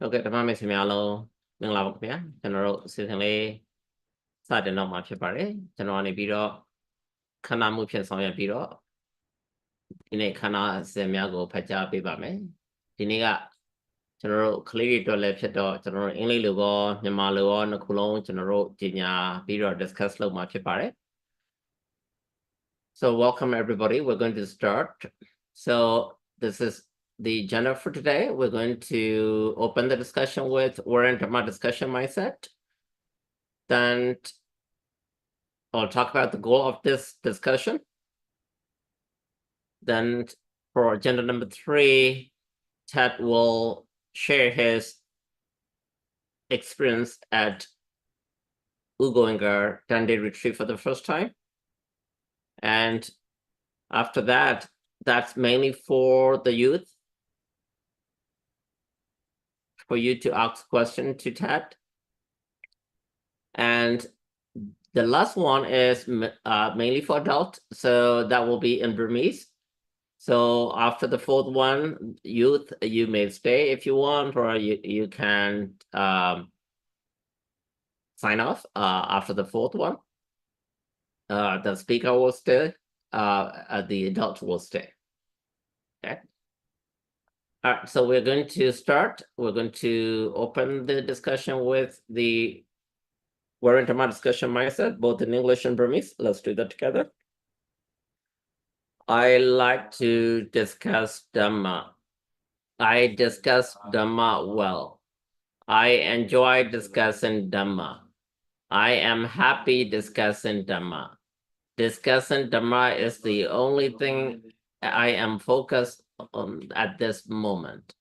Okay, ဓမ္မမိတ်ဆွေများအားလုံးမင်္ဂလာပါခင်ဗျာကျွန်တော်တို့အစီအစဉ်လေးစတင်တော့မှာဖြစ်ပါတယ်ကျွန်တော်ကနေပြီးတော့ခန္ဓာမှုဖြစ်ဆောင်ရွက်ပြီးတော့ဒီနေ့ခန္ဓာအစဉ်များကိုဖတ်ကြားပေးပါမယ်ဒီနေ့ကကျွန်တော်တို့ကလေးတွေအတွက်လည်းဖြစ်တော့ကျွန်တော်တို့အင်္ဂလိပ်လိုကောမြန်မာလိုကောနှစ်ခုလုံးကျွန်တော်တို့ပညာပြီးတော့ discuss လုပ်မှာဖြစ်ပါတယ် So welcome everybody we're going to start so this is the agenda for today. We're going to open the discussion with Dharma discussion mindset. Then I'll talk about the goal of this discussion. Then for agenda number 3, Ted will share his experience at Ugoingar 10-day retreat for the first time. And after that, that's mainly for the youth. For you to ask question to Ted. And the last one is mainly for adult, so that will be in Burmese. So after the fourth one, youth, you may stay if you want, or you can sign off after the fourth one. The speaker will stay, the adult will stay. Okay. All right, so we're going to start. We're going to open the discussion with the Dharma discussion mindset, both in English and Burmese. Let's do that together. I like to discuss Dhamma. I discuss Dhamma well. I enjoy discussing Dhamma. I am happy discussing Dhamma. Discussing Dhamma is the only thing I am focused on at this moment.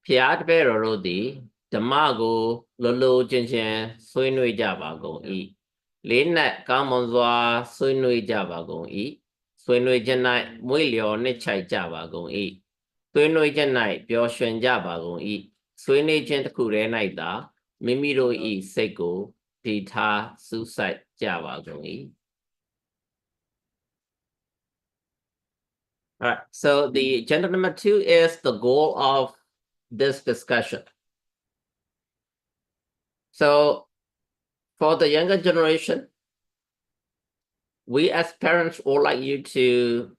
Phiat Berodi, Dhammago, Lolo Jinshin, Suinui Javago e. Linet Kamonzwa, Suinui Javago e. Suinui Janai, Mulio Nichai Javago e. Suinui Janai, Bioshan Javago e. Suinui Jentakure Naida, Mimiro e Seko, Dita Suicide Javago e. All right, so the agenda number 2 is the goal of this discussion. So for the younger generation, we as parents would like you to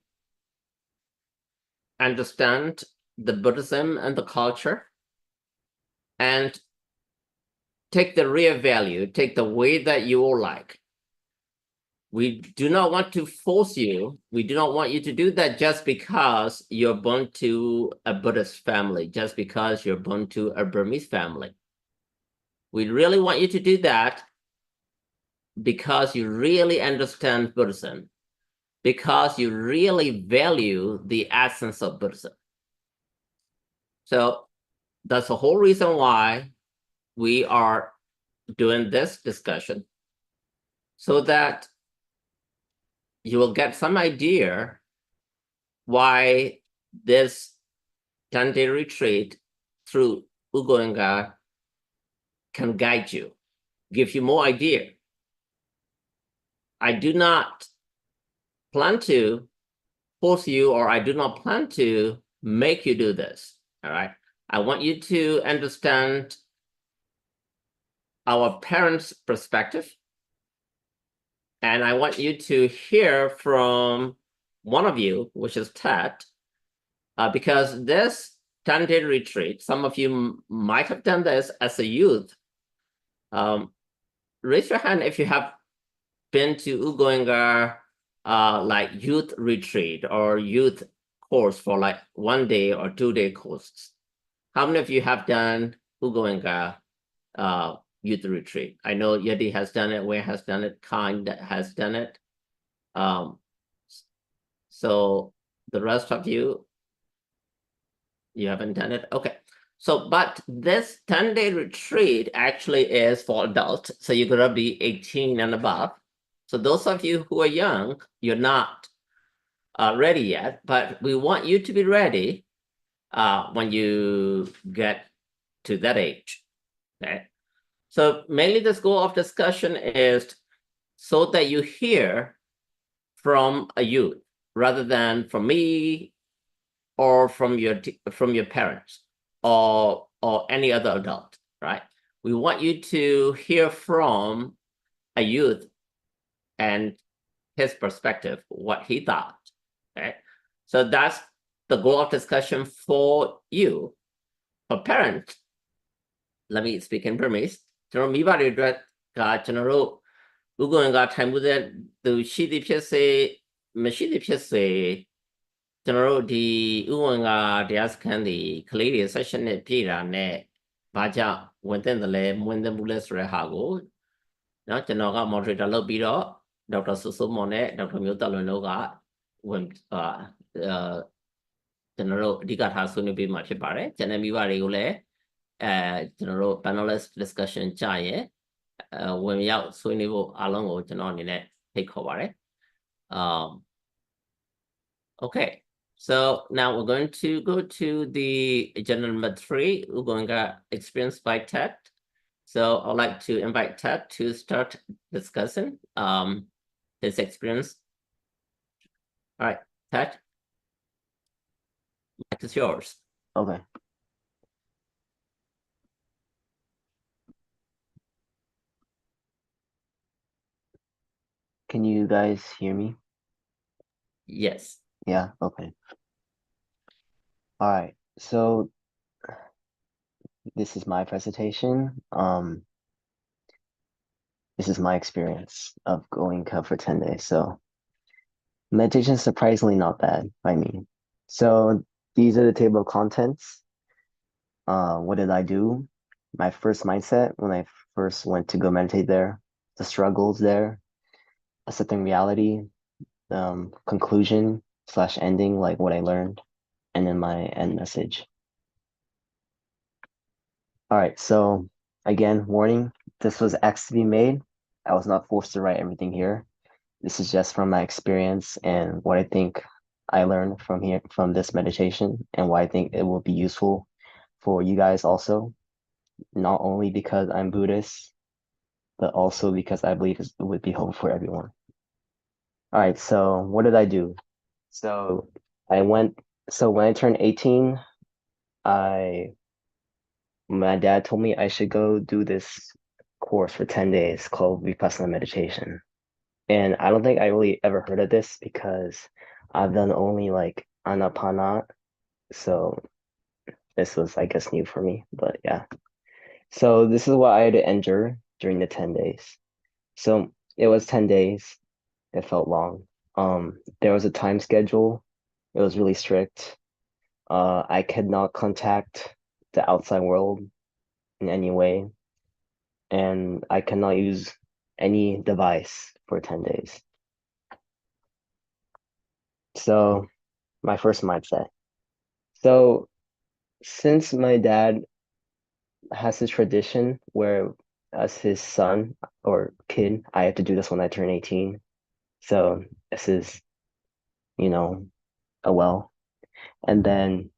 understand the Buddhism and the culture and take the real value, take the way that you will like. We do not want to force you. We do not want you to do that just because you're born to a Buddhist family, just because you're born to a Burmese family. We really want you to do that because you really understand Buddhism, because you really value the essence of Buddhism. So that's the whole reason why we are doing this discussion, so that you will get some idea why this 10-day retreat through Ugoingar can guide you, give you more idea. I do not plan to force you, or I do not plan to make you do this, all right? I want you to understand our parents' perspective, and I want you to hear from one of you, which is Ted, because this 10-day retreat, some of you might have done this as a youth. Raise your hand if you have been to Ugoingar like youth retreat or youth course for like 1 day or 2-day courses. How many of you have done Ugoingar youth retreat? I know Yeti has done it, Wei has done it, Kind has done it. So the rest of you haven't done it? Okay. So, but this 10-day retreat actually is for adults. So you're gonna be 18 and above. So those of you who are young, you're not ready yet, but we want you to be ready when you get to that age, okay? So mainly this goal of discussion is so that you hear from a youth rather than from me or from your parents or any other adult, right? We want you to hear from a youth and his perspective, what he thought. Okay, so that's the goal of discussion for you. For parents, let me speak in Burmese. ကျွန်တော်မိဘတွေအတွက်ကကျွန်တော်တို့ဥက္ကဋ္ဌကထိုင်မှုတဲ့သူရှိသည်ဖြစ်စေမရှိသည်ဖြစ်စေကျွန်တော်တို့ဒီဥက္ကဋ္ဌကတရားစခန်းဒီကလေးတွေ session နဲ့ပြည်တာနဲ့ဘာကြောင့်ဝင်တဲ့တယ်လဲမဝင်တဲ့ဘူးလဲဆိုတဲ့ဟာကိုเนาะကျွန်တော်က moderator လုပ်ပြီးတော့ဒေါက်တာဆုစိုးမော်နဲ့ဒေါက်တာမျိုးတက်လွင်တို့ကဝင်ကျွန်တော်တို့အဓိကထားဆွေးနွေးပေးမှာဖြစ်ပါတယ်ကျန်တဲ့မိဘတွေကိုလည်းကျွန်တော်တို့ panelist discussion ကြရဲ့ဝင်ရောက်ဆွေးနွေးဖို့အားလုံးကိုကျွန်တော်အနေနဲ့ဖိတ်ခေါ်ပါတယ် okay so now we're going to go to the agenda number 3 we're going to experience by Ted so I'd like to invite Ted to start discussing his experience all right Ted mic is yours okay Can you guys hear me? Yes. Yeah, okay. All right, so this is my presentation. This is my experience of going Cub for 10 days. So meditation is surprisingly not bad by me. So these are the table of contents. What did I do? My first mindset when I first went to go meditate there, the struggles there, accepting reality, conclusion / ending, like what I learned, and then my end message. All right, so again, warning, this was X to be made. I was not forced to write everything here. This is just from my experience and what I think I learned from this meditation and why I think it will be useful for you guys also, not only because I'm Buddhist, but also because I believe it would be helpful for everyone. All right, so what did I do? So when I turned 18, my dad told me I should go do this course for 10 days called Vipassana meditation. And I don't think I really ever heard of this because I've done only like Anapana. So this was, I guess, new for me, but yeah. So this is what I had to endure during the 10 days. So it was 10 days. It felt long. There was a time schedule. It was really strict. I could not contact the outside world in any way. And I cannot use any device for 10 days. So my first mindset. So since my dad has this tradition where as his son or kid, I have to do this when I turn 18. So this is, a well. And then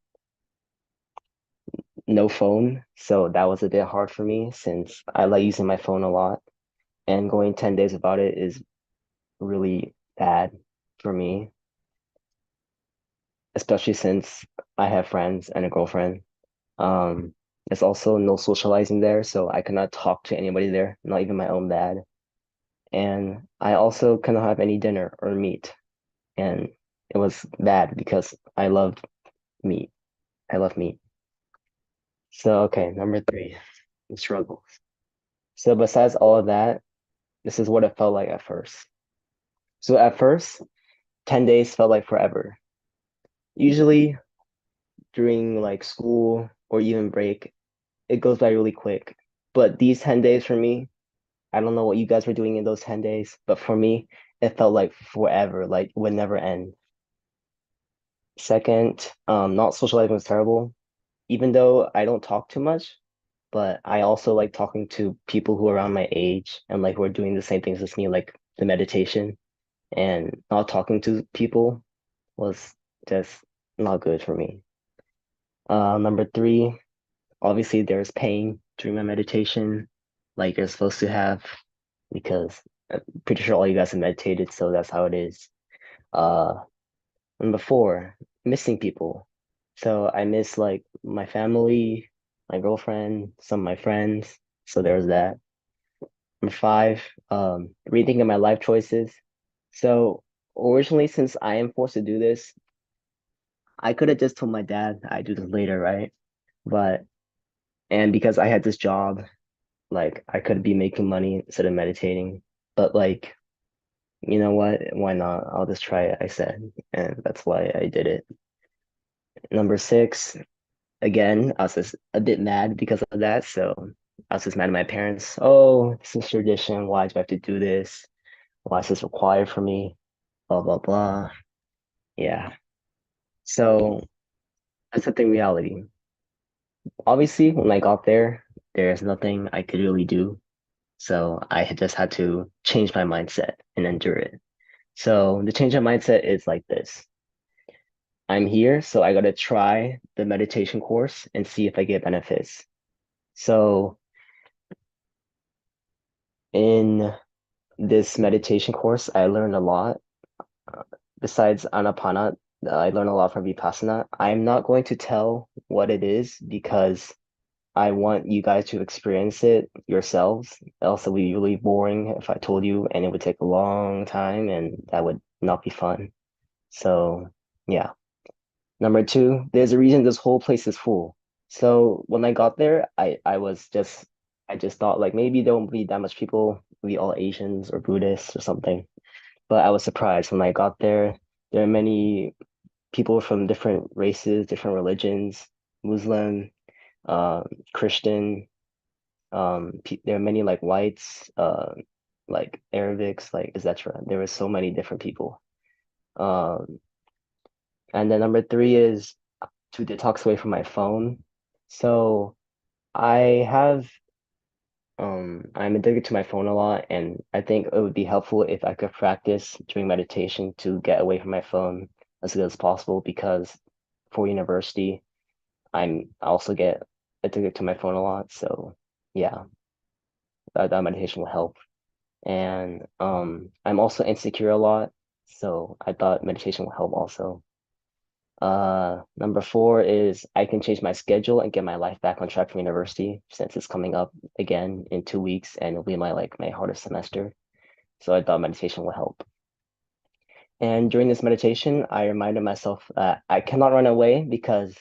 no phone. So that was a bit hard for me since I like using my phone a lot. And going 10 days without it is really bad for me, especially since I have friends and a girlfriend. There's also no socializing there, so I cannot talk to anybody there, not even my own dad. And I also cannot have any dinner or meat. And it was bad because I loved meat. I love meat. So, okay, number 3, the struggles. So besides all of that, this is what it felt like at first. So at first, 10 days felt like forever. Usually during like school or even break, it goes by really quick. But these 10 days for me, I don't know what you guys were doing in those 10 days, but for me, it felt like forever, like it would never end. Second, not socializing was terrible, even though I don't talk too much, but I also like talking to people who are around my age and like who are doing the same things as me, like the meditation, and not talking to people was just not good for me. Number 3, obviously there's pain during my meditation, like you're supposed to have, because I'm pretty sure all you guys have meditated, so that's how it is. Number 4, missing people. So I miss like my family, my girlfriend, some of my friends. So there's that. Number five, rethinking my life choices. So originally, since I am forced to do this, I could have just told my dad I do this later, right? But and because I had this job, like I could be making money instead of meditating. But like, you know what? Why not? I'll just try it, I said. And that's why I did it. Number six, again, I was just a bit mad because of that. So I was just mad at my parents. Oh, this is tradition. Why do I have to do this? Why is this required for me? Blah, blah, blah. Yeah. So accepting reality. Obviously, when I got there, there's nothing I could really do. So I had just had to change my mindset and endure it. So the change of mindset is like this. I'm here, so I gotta try the meditation course and see if I get benefits. So in this meditation course, I learned a lot. Uh, Besides Anapana, I learned a lot from Vipassana. I'm not going to tell what it is because I want you guys to experience it yourselves. Else it would be really boring if I told you and it would take a long time and that would not be fun. So, yeah. Number two, there's a reason this whole place is full. So when I got there, I just thought like maybe there won't be that much people, maybe all Asians or Buddhists or something. But I was surprised when I got there. There are many people from different races, different religions, Muslim, um, Christian. There are many like whites, like Arabics, like etc. There were so many different people. Um, and then number three is to detox away from my phone. So I have I'm addicted to my phone a lot, and I think it would be helpful if I could practice during meditation to get away from my phone as good as possible because for university, I also get addicted to my phone a lot. So yeah, that meditation will help. And I'm also insecure a lot, so I thought meditation will help also. Number four is I can change my schedule and get my life back on track for university since it's coming up again in 2 weeks and it'll be my hardest semester. So I thought meditation will help. And during this meditation, I reminded myself that I cannot run away because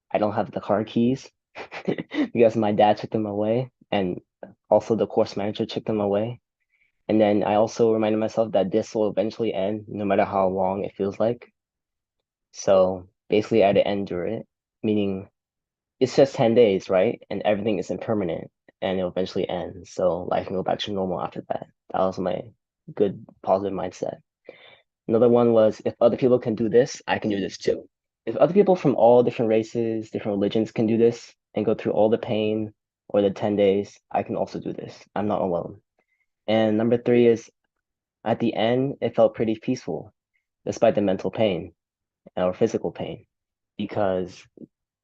I don't have the car keys because my dad took them away and also the course manager took them away. And then I also reminded myself that this will eventually end no matter how long it feels like. So basically I had to endure it, meaning it's just 10 days, right? And everything is impermanent and it'll eventually end. So life can go back to normal after that. That was my good positive mindset. Another one was if other people can do this, I can do this too. If other people from all different races, different religions can do this and go through all the pain or the 10 days, I can also do this. I'm not alone. And number three is at the end, it felt pretty peaceful despite the mental pain or physical pain because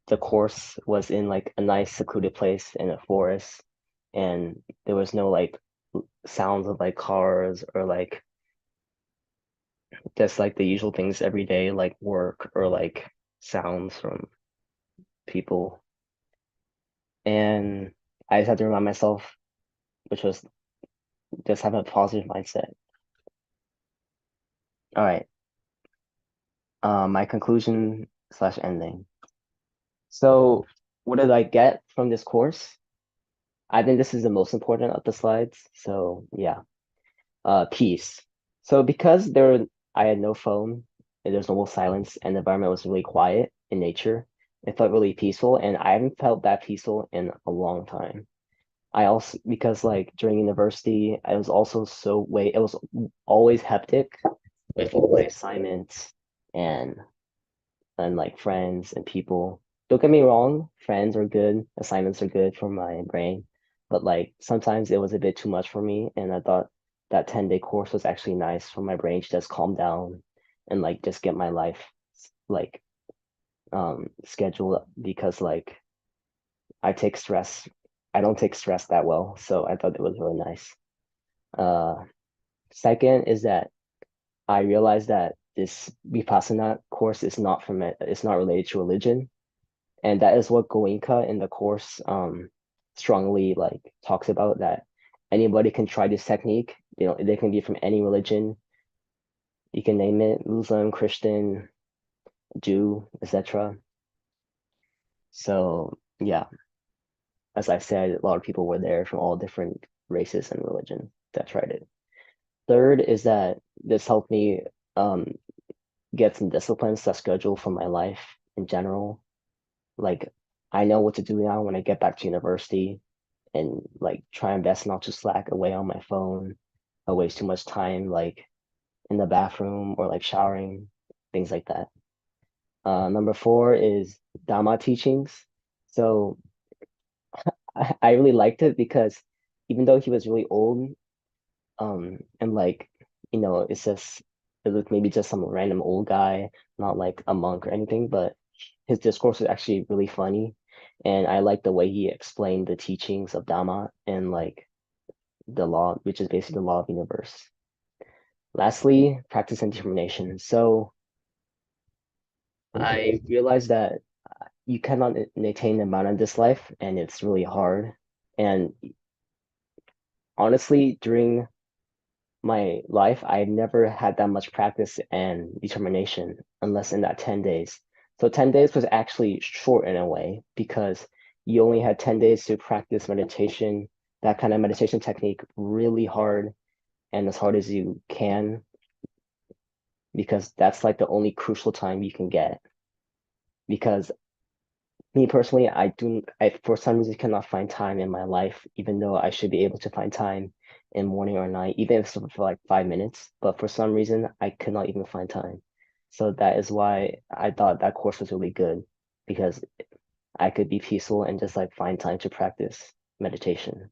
the course was in like a nice secluded place in a forest and there was no like sounds of like cars or like just like the usual things every day like work or like sounds from people and I just had to remind myself which was just have a positive mindset. All right, my conclusion slash ending. So what did I get from this course? I think this is the most important of the slides, so yeah. Peace. So because I had no phone and there's almost silence and the environment was really quiet in nature, it felt really peaceful and I haven't felt that peaceful in a long time. I also because like during university, I was also it was always hectic with all my assignments and like friends and people. Don't get me wrong, friends are good, assignments are good for my brain, but like sometimes it was a bit too much for me, and I thought that 10-day course was actually nice for my brain to just calm down and like just get my life like scheduled because like I take stress. I don't take stress that well, so I thought it was really nice. Uh, Second is that I realized that this Vipassana course is not from it, it's not related to religion. And that is what Goenka in the course strongly like talks about, that anybody can try this technique. You know, they can be from any religion. You can name it, Muslim, Christian, Jew, etc. So yeah, as I said, a lot of people were there from all different races and religions that tried it. Third is that this helped me um, get some discipline, set schedule for my life in general. Like I know what to do now when I get back to university, and like try my best not to slack away on my phone or waste too much time like in the bathroom or like showering, things like that. Number four is Dhamma teachings. So I really liked it because even though he was really old, and like, you know, it looked maybe just some random old guy, not like a monk or anything, but his discourse was actually really funny. And I like the way he explained the teachings of Dhamma and like the law, which is basically the law of the universe. Lastly, practice and determination. So I realized that you cannot attain the amount in this life, and it's really hard. And honestly, during my life, I never had that much practice and determination unless in that 10 days. So 10 days was actually short in a way because you only had 10 days to practice meditation, that kind of meditation technique really hard and as hard as you can, because that's like the only crucial time you can get. Because me personally, I for some reason cannot find time in my life, even though I should be able to find time in morning or night, even if it's for like 5 minutes. But for some reason, I could not even find time. So that is why I thought that course was really good, because I could be peaceful and just like find time to practice meditation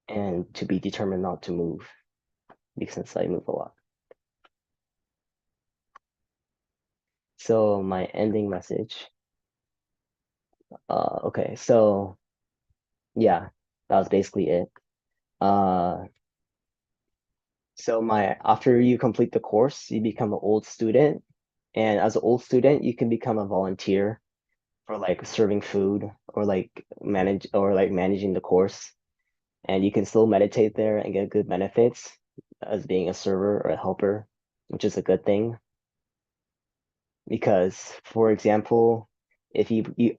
and to be determined not to move, because I move a lot. So my ending message. Okay, so yeah, that was basically it. Uh, so my after you complete the course, you become an old student, and as an old student, you can become a volunteer for like serving food or like managing the course, and you can still meditate there and get good benefits as being a server or a helper, which is a good thing. Because, for example, if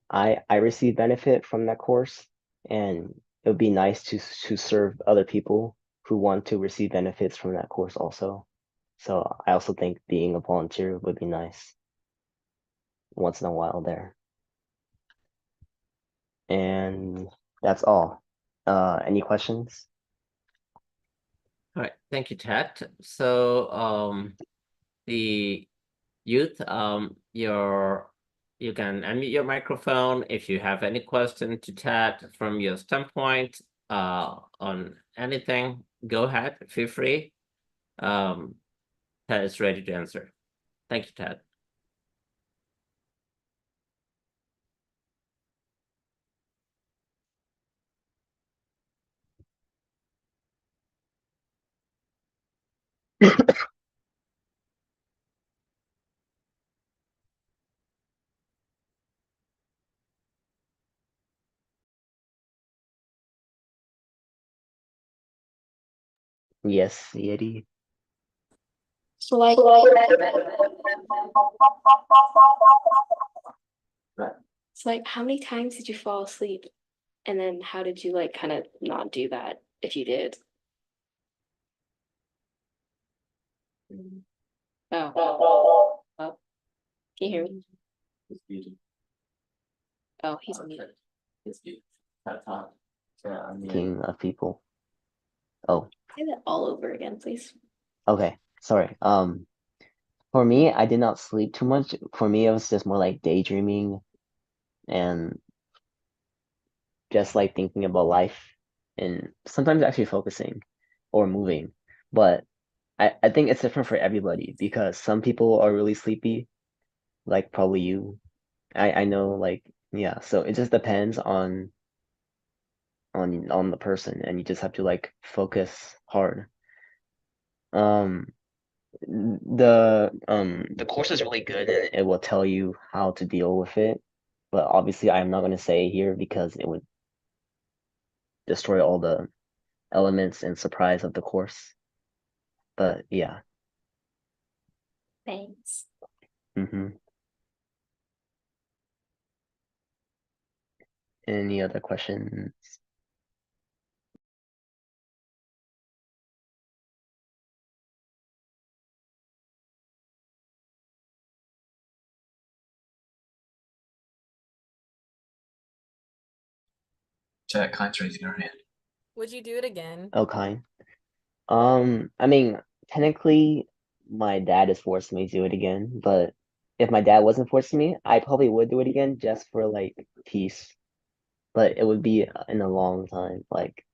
I receive benefit from that course, and it would be nice to serve other people who want to receive benefits from that course also. So I also think being a volunteer would be nice once in a while there. And that's all. Any questions? All right, thank you, Ted. So, the youth, you can unmute your microphone if you have any question to Ted from your standpoint, on anything. Go ahead, feel free. Ted is ready to answer. Thank you, Ted. Yes, Yeti. So like so like how many times did you fall asleep? And then how did you like kind of not do that if you did? Oh. Oh, can you hear me? Oh, he's muted. King of people. Oh, Say that all over again, please. okay. Sorry. For me, I did not sleep too much. For me, it was just more like daydreaming and just like thinking about life and sometimes actually focusing or moving. But I think it's different for everybody because some people are really sleepy, like probably you. I know like yeah, so it just depends on the person, and you just have to like focus hard. Um The course is really good and it will tell you how to deal with it. But obviously I'm not gonna say it here because it would destroy all the elements and surprise of the course. But yeah. Thanks. Any other questions? Chat, Kind's raising her hand. Would you do it again? Okay. I mean, technically, my dad is forcing me to do it again, but if my dad wasn't forcing me, I probably would do it again just for like peace. But it would be in a long time, like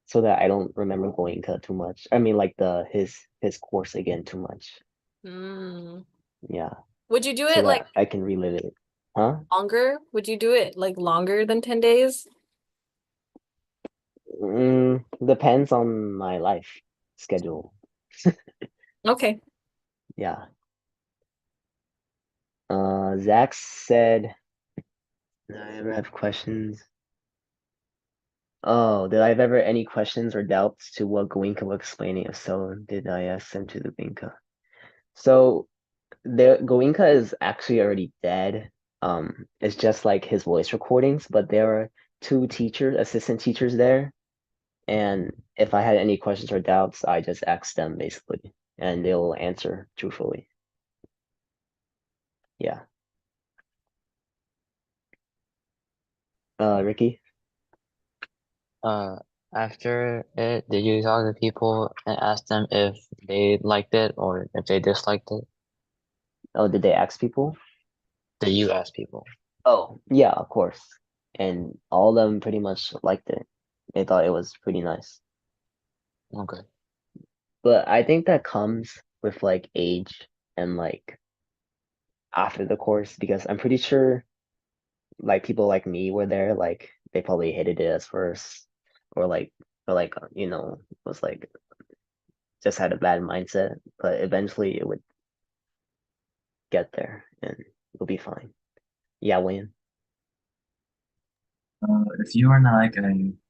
so that I don't remember going too much. I mean, like his course again too much. Mm. Yeah, Would you do so it like that I can relive it. Huh? longer? Would you do it like longer than 10 days? Depends on my life schedule. Okay. Yeah. Zach said, did I ever have questions? Oh, did I have ever any questions or doubts to what Goenka was explaining? If so, did I ask them to the Goenka? So the Goenka is actually already dead. It's just like his voice recordings, but there are two teachers, assistant teachers there. And if I had any questions or doubts, I just asked them basically, and they'll answer truthfully. Yeah. Ricky? After it, did you talk to people and ask them if they liked it or if they disliked it? Oh, did they ask people? Did you ask people? Oh, yeah, of course. And all of them pretty much liked it. They thought it was pretty nice. Okay. But I think that comes with like age and like after the course because I'm pretty sure like people like me were there, like they probably hated it at first or like was like just had a bad mindset, but eventually it would get there and it'll be fine. Yeah, Wayne. If you were in like a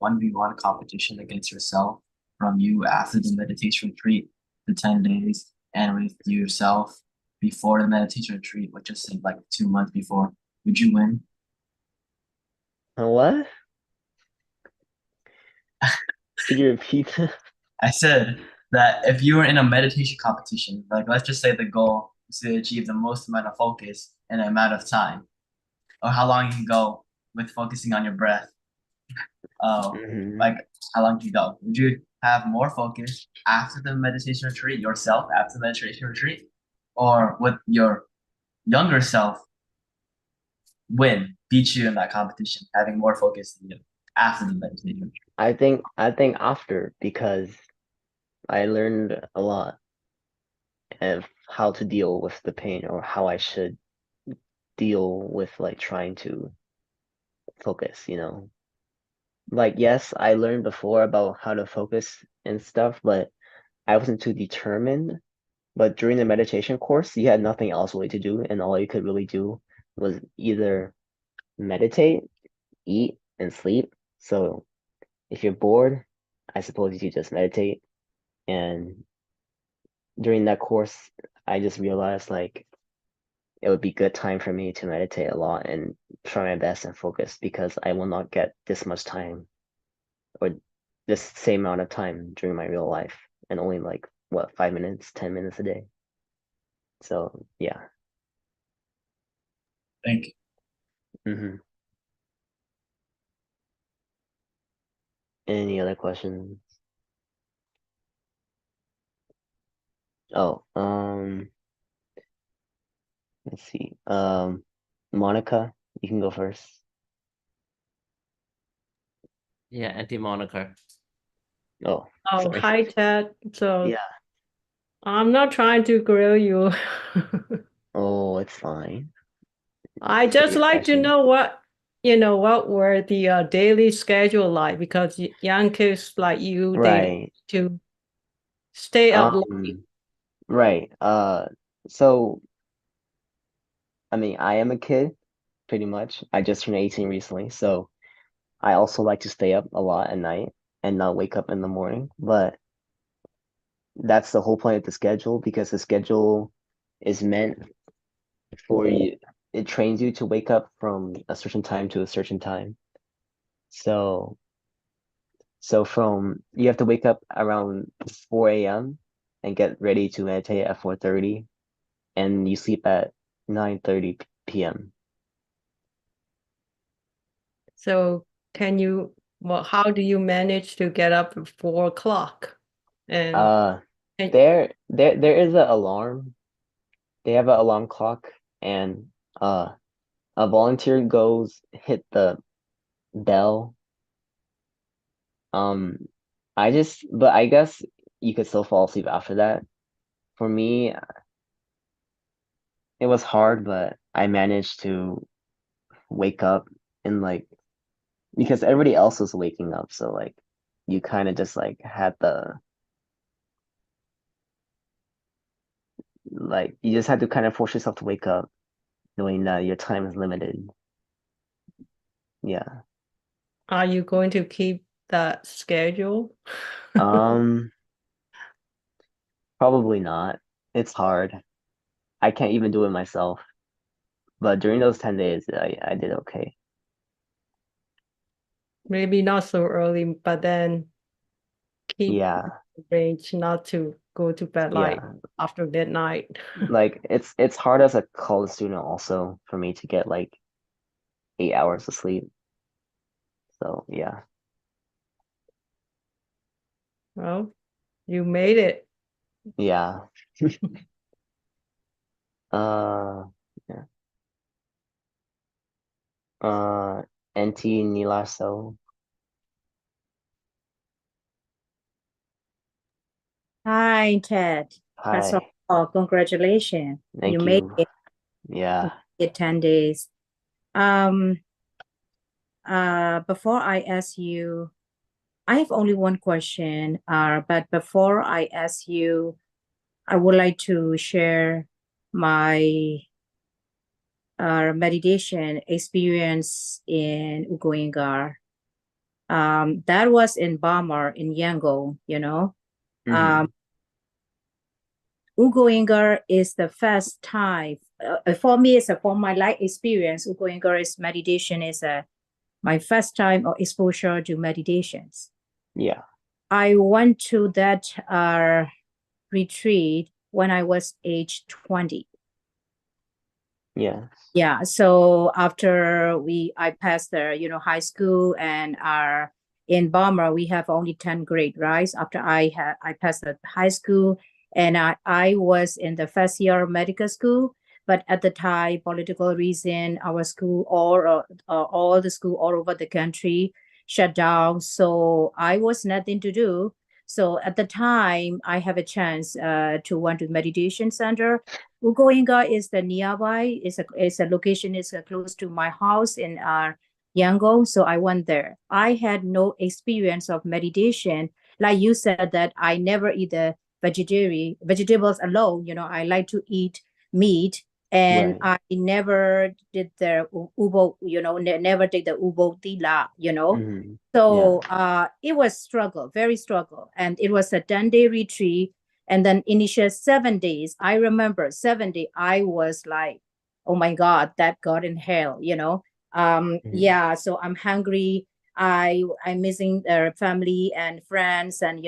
1v1 competition against yourself from you after the meditation retreat, the 10 days, and with yourself before the meditation retreat, which just say like 2 months before, would you win? What? Could you repeat that? I said that if you were in a meditation competition, like let's just say the goal is to achieve the most amount of focus in an amount of time, or how long you can go with focusing on your breath. Like how long do you go? Would you have more focus after the meditation retreat yourself after the meditation retreat, or would your younger self beat you in that competition, having more focus than you after the meditation retreat? I think after because I learned a lot of how to deal with the pain or how I should deal with like trying to focus, Like yes, I learned before about how to focus and stuff, but I wasn't too determined. But during the meditation course, you had nothing else really to do, and all you could really do was either meditate, eat, and sleep. So if you're bored, I suppose you just meditate. And during that course, I just realized like it would be good time for me to meditate a lot and try my best and focus because I will not get this much time or this same amount of time during my real life and only like what 5 minutes, 10 minutes a day. So yeah. Thank you. Any other questions? Oh, let's see. Monica, you can go first. Yeah, Anti-Monica. Oh, Oh, sorry. hi, Ted. So Yeah. I'm not trying to grill you. Oh, it's fine. I It's pretty just like to refreshing. know what were the daily schedule like because young kids like you, they like Right. to stay up late. Right. So I mean, I am a kid, pretty much. I just turned 18 recently, so I also like to stay up a lot at night and not wake up in the morning. But that's the whole point of the schedule because the schedule is meant for you. It trains you to wake up from a certain time to a certain time. So, so from you have to wake up around 4 a.m. and get ready to meditate at 4:30, and you sleep at 9:30 p.m. So well, how do you manage to get up at 4 o'clock? And, and There is an alarm. They have an alarm clock, and a volunteer goes hit the bell. But I guess you could still fall asleep after that. For me, it was hard, but I managed to wake up and like because everybody else was waking up, so like you kind of just like had the like you just had to kind of force yourself to wake up, knowing that your time is limited. Yeah. are you going to keep that schedule? Um, Probably not. It's hard. I can't even do it myself. But during those 10 days, I did okay. Maybe not so early, but then keep Yeah, range not to go to bed like yeah. after midnight. Like it's hard as a college student also for me to get like 8 hours of sleep. So yeah. Well, you made it. Yeah. Yeah. NT Nilaso. Hi, Ted. First of Hi. all, congratulations. You Thank made you. Yeah. it 10 days. Um, Before I ask you, I have only one question. But before I ask you, I would like to share my meditation experience in Ugoingar. That was in Bamar in Yangon, you know. Mm-hmm. Ugoingar is the first time for me. It's for my life experience. Ugoingar is meditation is my first time or exposure to meditations. Yeah. I went to that retreat when I was age 20. Yeah. Yeah, so after I passed the high school and in Burma we have only 10th grade, right? After I passed the high school and I was in the first year of medical school, but at the time political reason our school all the school all over the country shut down, so I was nothing to do. So at the time I have a chance to went to meditation center. Ugoinga is the nearby. Is a location is close to my house in Yangon. So I went there. I had no experience of meditation. Like you said that I never eat the vegetables alone. I like to eat meat, and Right. I never did the ubo. Never did the ubo tila. Mm-hmm. Yeah. So it was struggle, very struggle, and it was a 10-day retreat. And then initial 7 days, I remember 7 days, I was like, oh my God, that God in hell. Mm-hmm. Yeah, so I'm hungry. I'm missing their family and friends, and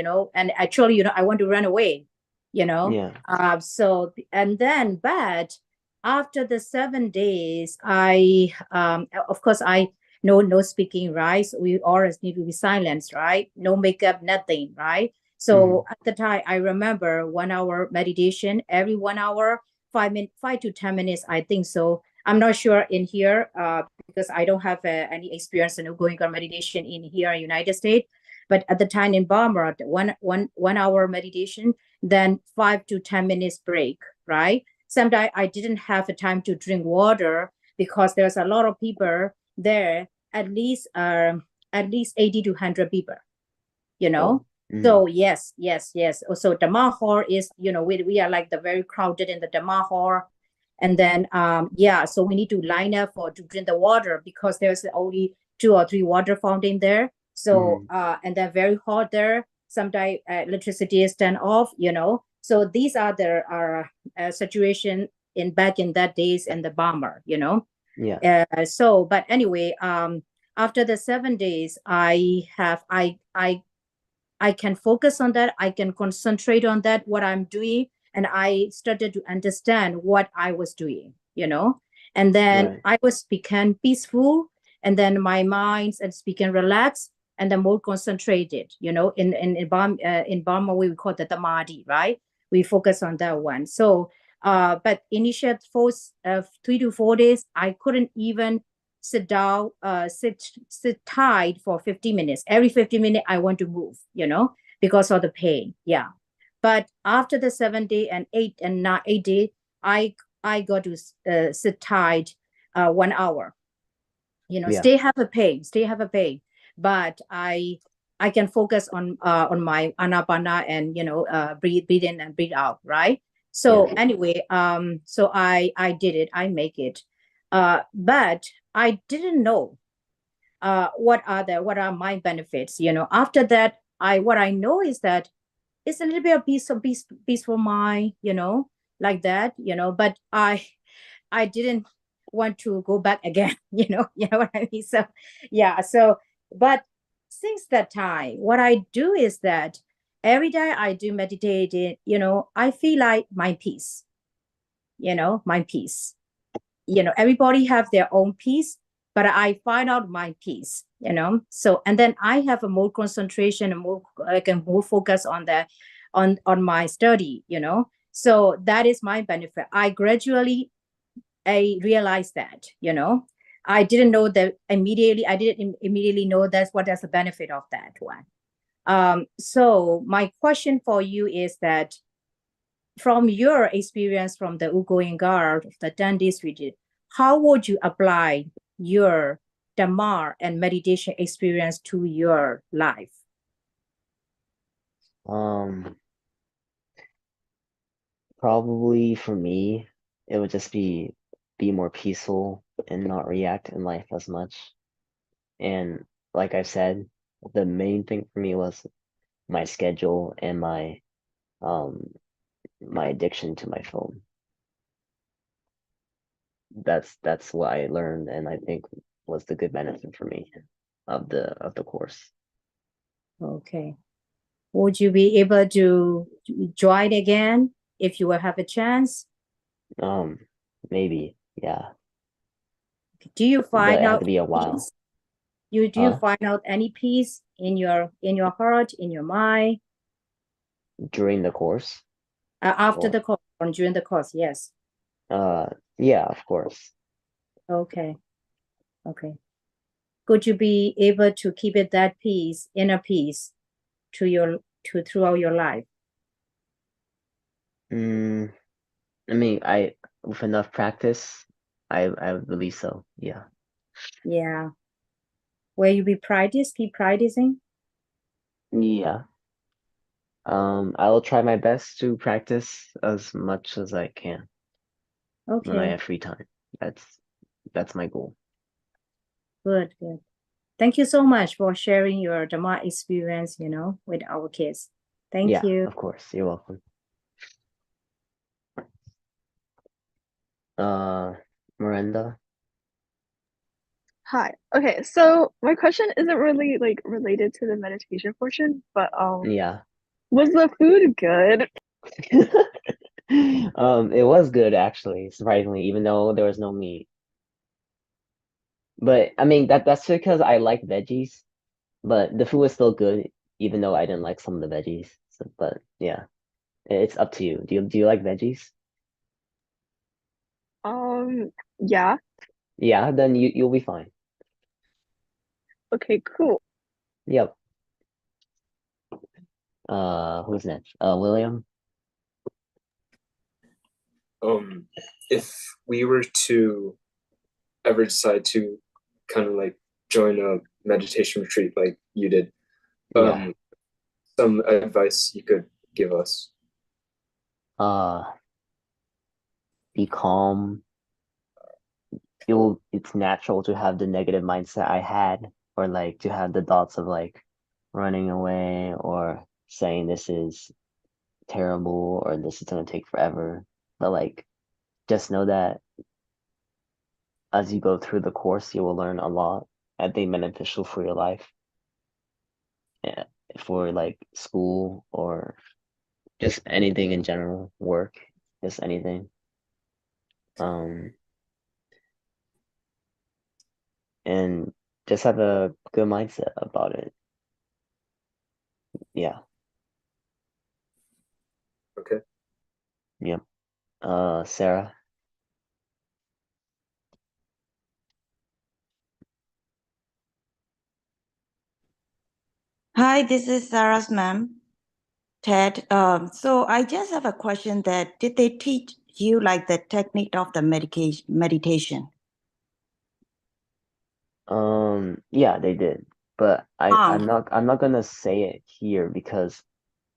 actually, I want to run away, you know. Yeah. So and then, but after the 7 days, I of course I no speaking, right? So we always need to be silenced, right? No makeup, nothing, right? Mm-hmm. So at the time, I remember 1 hour meditation every 1 hour, 5 minutes, 5 to 10 minutes, I think so. I'm not sure in here because I don't have any experience in going on meditation in here in United States. But at the time in Burma, 1 hour meditation, then 5 to 10 minutes break, right? Sometimes I didn't have the time to drink water because there's a lot of people there, at least 80 to 100 people, you know. Oh. So yes. So Dhamma hall is, we are like the very crowded in the Dhamma hall. And then so we need to line up to drink the water because there's only 2 or 3 water fountain there. So and then very hot there. Sometimes electricity is turned off, So these are the situation back in that days in the bomber, Yeah. But anyway, after the 7 days, I can focus on that. I can concentrate on that, what I'm doing. And I started to understand what I was doing, and then Right. I became peaceful, and then my mind became relaxed and then more concentrated, in Burma, we call that the Mahdi, right? We focus on that one. So, but initial 3 to 4 days, I couldn't even sit down, sit tight for 50 minutes. Every 50 minutes, I want to move, because of the pain. Yeah. But after the 7 day and 8 day, I got to sit tight 1 hour. Yeah. Still have a pain, but I can focus on my anapana and breathe in and breathe out, right? So anyway, so I did it, I make it, but I didn't know what are my benefits. After that, what I know is that it's a little bit of peaceful mind, like that, but I didn't want to go back again, you know what I mean? So yeah, but since that time, what I do is that every day I do meditate, I feel like my peace, my peace. Everybody have their own peace, but I find out my peace, So, and then I have a more concentration and I can more focus on that, on my study, So that is my benefit. I realized that, I didn't know that immediately. I didn't immediately know that's the benefit of that one. So my question for you is that from your experience from the Ugo Guard, the 10 days retreat, how would you apply your Dhamma and meditation experience to your life? Probably for me, it would just be more peaceful and not react in life as much. And like I said, the main thing for me was my schedule and my addiction to my phone. That's what I learned, and I think was the good benefit for me of the course. Okay. Would you be able to join again if you will have a chance? Maybe, yeah. Do you But find it had out to be a while. peace? Do you find out any peace in your heart, in your mind? During the course? After Or the course or during the course, yes. yeah, of course. Okay. Could you be able to keep it that peace, inner peace, throughout your life? I mean, with enough practice, I would believe so. Yeah. Yeah. Will you keep practicing? Yeah. I will try my best to practice as much as I can when I Okay, have free time. That's my goal. good. Thank you so much for sharing your Dhamma experience, with our kids. Thank Yeah, you. of course. You're welcome. Miranda? Hi. Okay, so my question isn't really like related to the meditation portion, but Yeah. was the food good? It was good actually, surprisingly, even though there was no meat. But I mean that's because I like veggies, but the food was still good, even though I didn't like some of the veggies. So, but yeah, it's up to you. Do you like veggies? Yeah. Yeah, then you'll be fine. Okay, cool. Yep. Who's next? William? If we were to ever decide to kind of like join a meditation retreat like you did, Yeah. some advice you could give us? Be calm. It's natural to have the negative mindset I had, or like to have the thoughts of like running away or saying this is terrible or this is gonna take forever. But like just know that as you go through the course, you will learn a lot and be beneficial for your life. Yeah, for like school or just anything in general, work, just anything. And just have a good mindset about it. Yeah. Okay. Yep. Sarah. Hi, this is Sarah's mom, Ted. So I just have a question that did they teach you like the technique of the meditation? Yeah, they did. But I'm Um, not gonna say it here because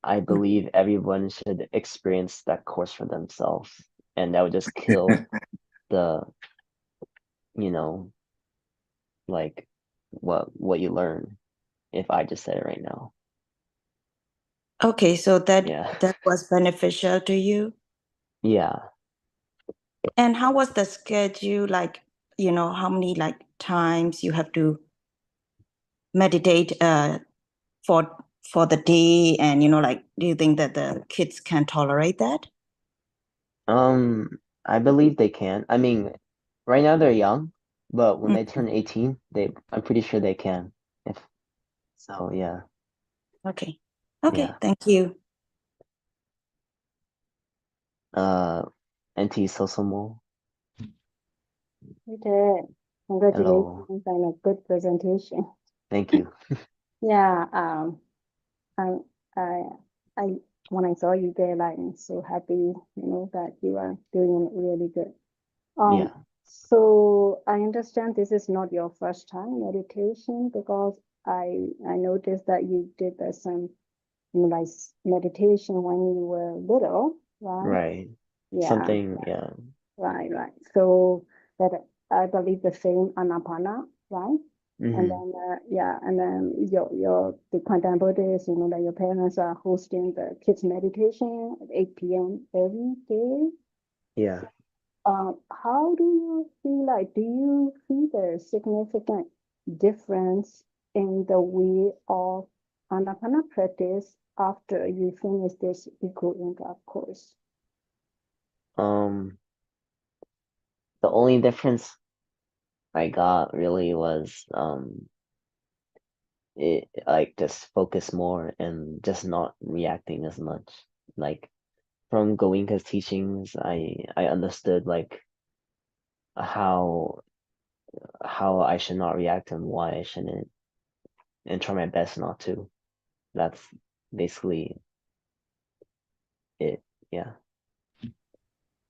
I believe everyone should experience that course for themselves. And that would just kill the, you know, like what you learn if I just said it right now. okay, so Yeah. that was beneficial to you. Yeah. And how was the schedule? Like, how many like times you have to meditate for for the day, and like, do you think that the kids can tolerate that? I believe they can. I mean, right now they're young, but when they Mm, turn 18, I'm pretty sure they can. If so, yeah. okay. Okay, Yeah. thank you. NT Sosomo. You did. Hello. Congratulations on a good presentation. Thank you. Yeah, I, I, I, when I saw you there, like, I'm so happy, that you are doing really good. Yeah. So I understand this is not your first time meditation because I noticed that you did some, like meditation when you were little, right? Right. Yeah. Something, yeah. Right, right. So that I believe the same anapana, right? And Mm-hmm. then yeah, and then the contemporaries, that your parents are hosting the kids meditation at 8 p.m. every day. Yeah. How do you feel like? Do you see the significant difference in the way of anapana practice after you finish this eco Inca course? The only difference I got really was it like just focus more and just not reacting as much. Like from Goenka's teachings, I understood like how I should not react and why I shouldn't, and try my best not to. That's basically it. Yeah.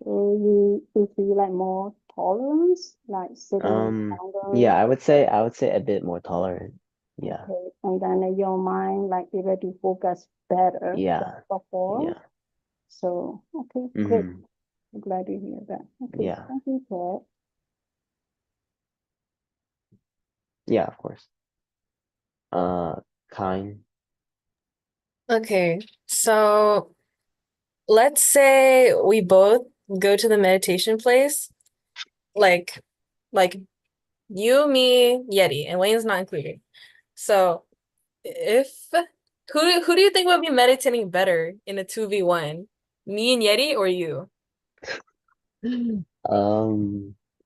So you feel like more tolerance, like sitting longer, Yeah, I would say a bit more tolerant. Yeah. okay, and then your mind like able to focus better than Yeah. before. Yeah. So okay, great. Mm-hmm. I'm glad to hear that. Okay, Yeah. thank you, Ted. Yeah, of course. Kind. Okay, so let's say we both go to the meditation place, like like you, me, Yeti, and Wayne's not included. So if who do you think would be meditating better in a 2v1? Me and Yeti or you?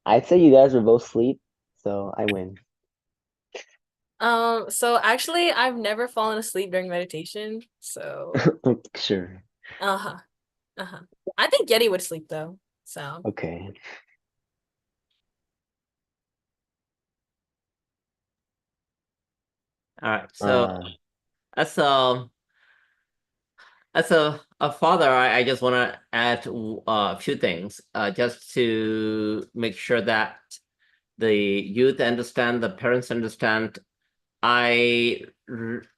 I'd say you guys were both asleep, so I win. So actually I've never fallen asleep during meditation, so Sure. uh-huh. Uh-huh. I think Yeti would sleep though. So Okay. All right. So Uh, as a father, I just want to add a few things, just to make sure that the youth understand, the parents understand I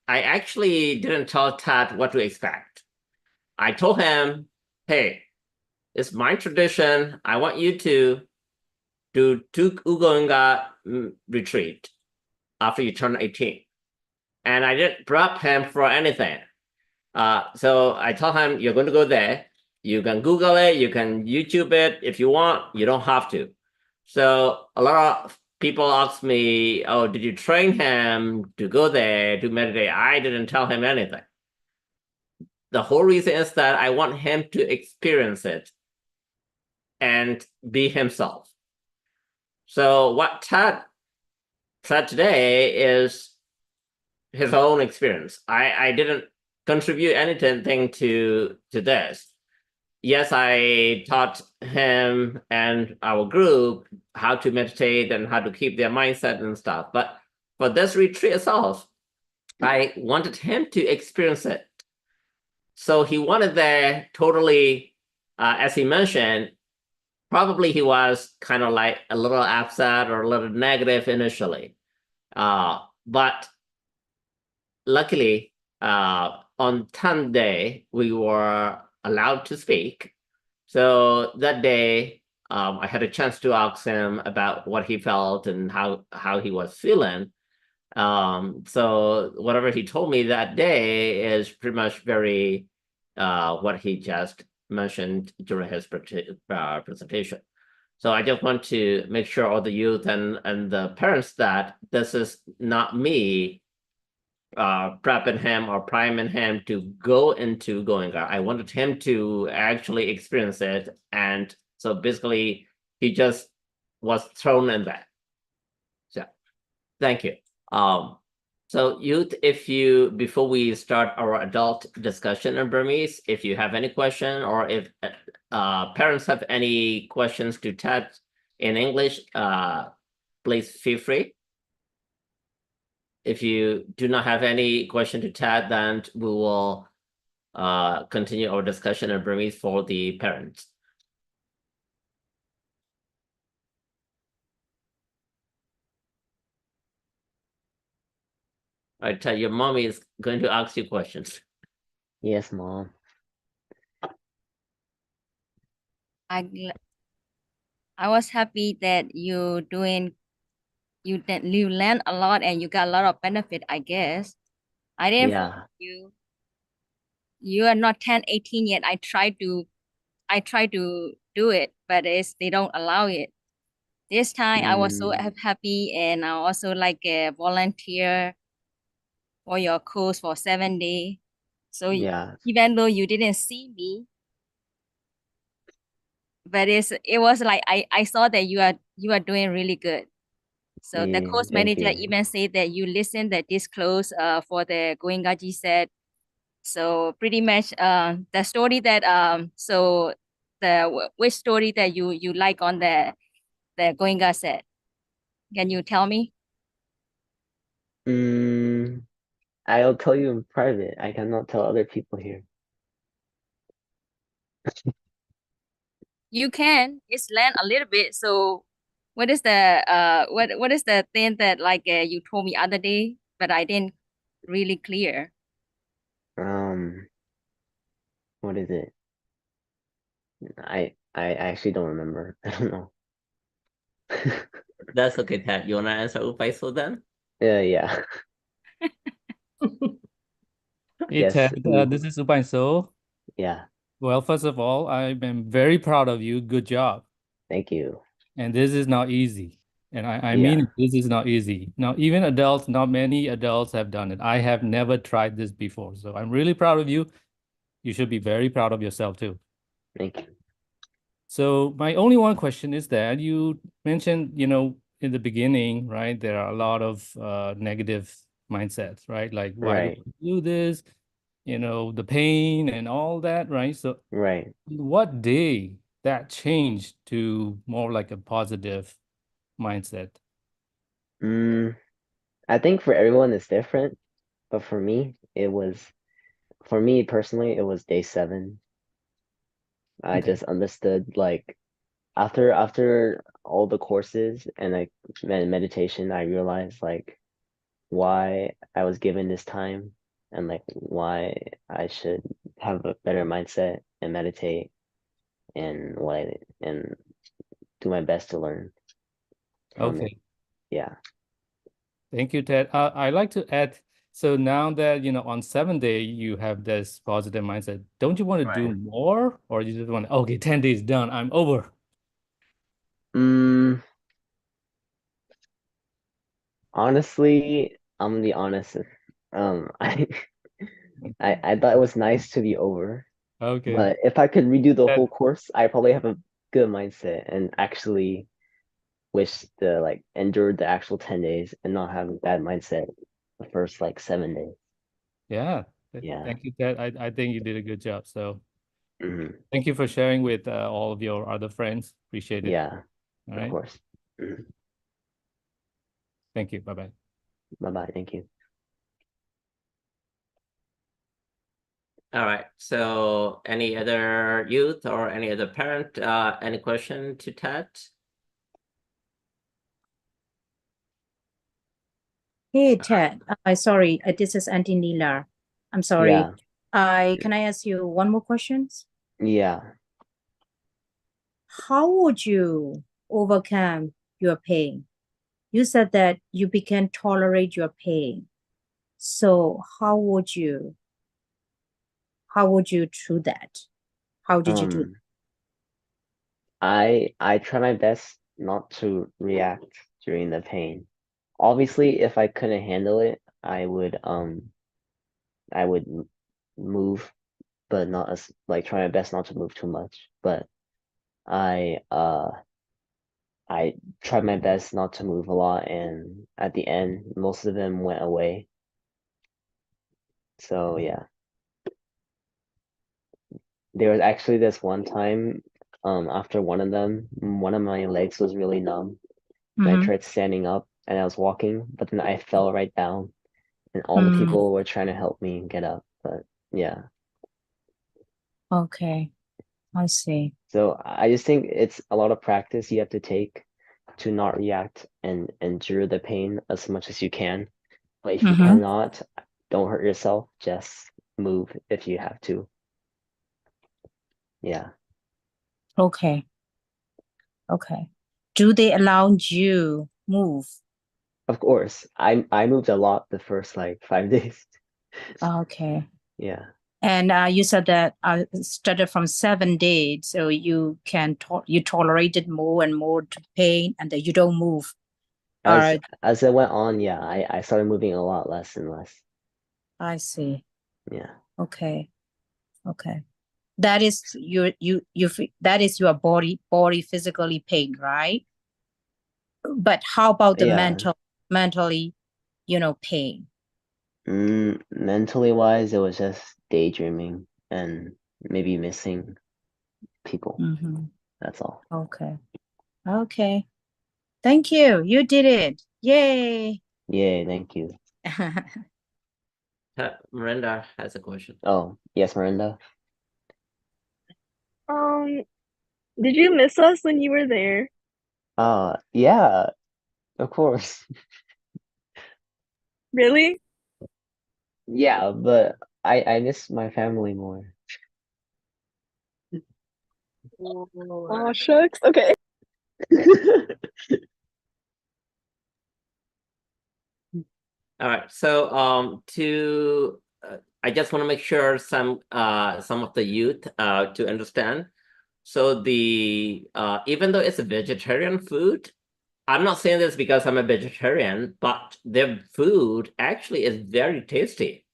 actually didn't tell Ted what to expect. I told him, hey, it's my tradition. I want you to do 2 Ugonga retreat after you turn 18. And I didn't prep him for anything. So I told him, you're going to go there. You can Google it, you can YouTube it if you want, you don't have to. So a lot of people ask me, oh, did you train him to go there to meditate? I didn't tell him anything. The whole reason is that I want him to experience it and be himself. So what Ted said today is his own experience. I didn't contribute anything to this. Yes, I taught him and our group how to meditate and how to keep their mindset and stuff. But for this retreat itself, I wanted him to experience it. So he wanted there totally, as he mentioned, probably he was kind of like a little upset or a little negative initially. But luckily, on 10th day, we were allowed to speak. So that day, I had a chance to ask him about what he felt and how he was feeling. So whatever he told me that day is pretty much very what he just mentioned during his presentation. So I just want to make sure all the youth and the parents that this is not me prepping him or priming him to go into Goenga. I wanted him to actually experience it. And so basically he just was thrown in that. So thank you. So youth, if you, before we start our adult discussion in Burmese, if you have any question or if parents have any questions to Ted in English, please feel free. If you do not have any question to Ted, then we will continue our discussion in Burmese for the parents. All right, Ted, your mommy is going to ask you questions. Yes, Mom. I was happy that you learn a lot and you got a lot of benefit, I guess. I didn't Yeah. you are not 10, 18 yet. I try to do it, but they don't allow it. This time I was so happy, and I also like a volunteer for your course for 7 days. So Yeah. even though you didn't see me, but it was like I saw that you are doing really good. So the Yeah, course thank manager you. even said that you listened that disclose for the Goengaji said. So pretty much the story that so which story that you like on the Goenga said. Can you tell me? I'll tell you in private. I cannot tell other people here. You can. It's learn a little bit. So what is the what is the thing that like you told me other day, but I didn't really clear. What is it? I actually don't remember. I don't know. That's okay, Ted. You wanna answer Upaiso then? Yeah. Hey Yes. Ted, this is Ubain So. Yeah. Well, first of all, I'm very proud of you. Good job. Thank you. And this is not easy. And I Yeah. mean, this is not easy. Now, even adults, not many adults have done it. I have never tried this before. So I'm really proud of you. You should be very proud of yourself too. Thank you. So my only one question is that you mentioned, in the beginning, right, there are a lot of negative mindsets, right? Like, why do Right. I do this? The pain and all that, right? So Right. what day that changed to more like a positive mindset? I think for everyone it's different, but for me personally, it was day 7. I Okay. just understood like after all the courses and like meditation, I realized like why I was given this time and like why I should have a better mindset and meditate and and do my best to learn from it. Okay. Yeah. Thank you, Ted. I like to add, so now that, on 7th day, you have this positive mindset, don't you want to do Right. more? Or you just want, okay, 10 days done, I'm over. Honestly, I'm gonna be honest. I I thought it was nice to be over, Okay. but if I could redo the That- whole course, I probably have a good mindset and actually wish to like endure the actual 10 days and not have a bad mindset the first like 7 days. Yeah. Yeah. Thank you, Ted. I think you did a good job. So Mhm. thank you for sharing with all of your other friends. Appreciate it. Yeah, All of right. course. Mhm. Thank you. Bye-bye. Bye-bye. Thank you. All right. So any other youth or any other parent, any question to Ted? Hey, Ted. Sorry, this is Auntie Nila. I'm sorry. Yeah. Can I ask you one more question? Yeah. How would you overcome your pain? You said that you can tolerate your pain. So how would you do that? How did you do it? I try my best not to react during the pain. Obviously, if I couldn't handle it, I would move, but not as like try my best not to move too much. But I I tried my best not to move a lot, and at the end, most of them went away. So yeah, there was actually this one time, after one of them, one of my legs was really numb, and I Mhm. tried standing up, and I was walking, but then I fell right down, and all the people were trying to help me get up. But yeah, Okay, I see. so I just think it's a lot of practice you have to take to not react and endure the pain as much as you can. But if you Mhm. cannot, don't hurt yourself. Just move if you have to. Yeah. Okay. Okay. Do they allow you move? Of course. I moved a lot the first like 5 days. Okay. Yeah. And you said that started from 7 days, so you you tolerated more and more to pain, and that you don't move. As it went on, yeah, I started moving a lot less and less. I see. Yeah. Okay. Okay. That is that is your body physically pain, right? But how about the Yeah. mentally, pain? Mentally wise, it was just daydreaming and maybe missing people. Mm-hmm. That's all. Okay. Okay. Thank you. You did it. Yay. Yay, thank you. Miranda has a question. Oh, yes, Miranda. Did you miss us when you were there? Yeah, of course. Really? Yeah, but I miss my family more. Oh, shucks. Okay. All right. So I just want to make sure some of the youth to understand. So the even though it's a vegetarian food, I'm not saying this because I'm a vegetarian, but their food actually is very tasty.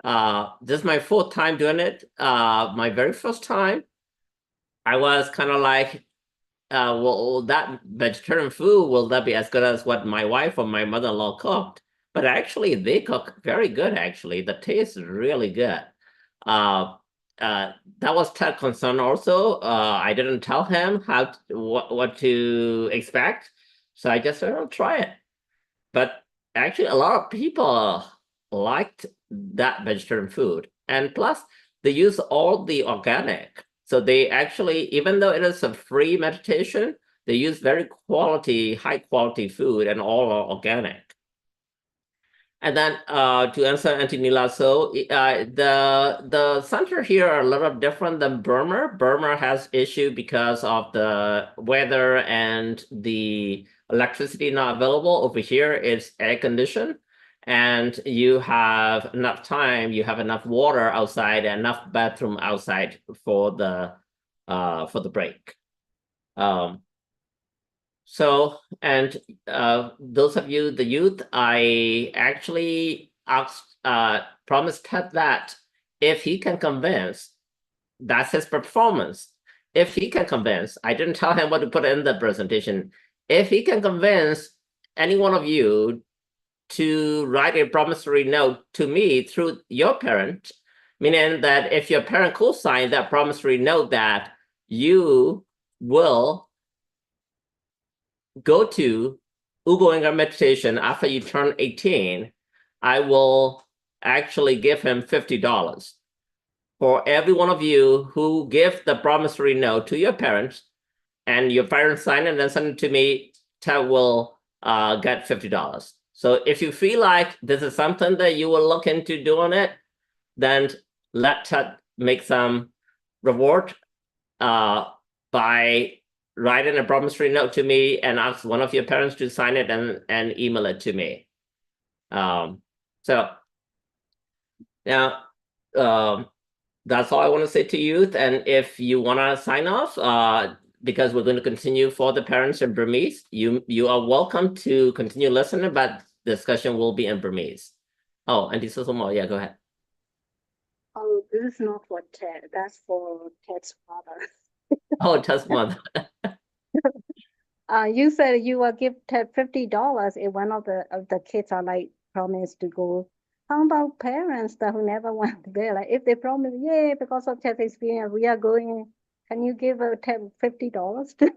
This is my 4th time doing it. My very first time, I was kind of like, well, that vegetarian food, will that be as good as what my wife or my mother-in-law cooked? But actually, they cook very good, actually. The taste is really good. Uh, that was Ted's concern also. I didn't tell him what to expect. So I just said, I'll try it. But actually, a lot of people liked that vegetarian food. And plus, they use all the organic. So they actually, even though it is a free meditation, they use very high quality food and all are organic. And then to answer Auntie Nila, so the center here are a little different than Burma. Burma has issue because of the weather and the electricity not available. Over here, it's air conditioned, and you have enough time, you have enough water outside, and enough bathroom outside for the break. So, and those of you, the youth, I actually asked, promised Ted that if he can convince, that's his performance. If he can convince, I didn't tell him what to put in the presentation. If he can convince any one of you to write a promissory note to me through your parent, meaning that if your parent co-sign that promissory note that you will go to Ugoinga meditation after you turn 18, I will actually give him $50. For every one of you who give the promissory note to your parents, and your parents sign it and then send it to me, Ted will get $50. So if you feel like this is something that you will look into doing it, then let Ted make some reward by writing a promissory note to me and ask one of your parents to sign it and email it to me. So now that's all I want to say to youth. And if you want to sign off, because we're going to continue for the parents in Burmese, you are welcome to continue listening, but discussion will be in Burmese. Oh, and this is more. Yeah, go ahead. Oh, this is not for Ted. That's for Ted's father. Oh, Ted's mother. You said you will give Ted $50 if one of the kids are like promised to go. How about parents that who never went there? Like if they promise, yeah, because of Ted's experience, we are going. Can you give Ted $50?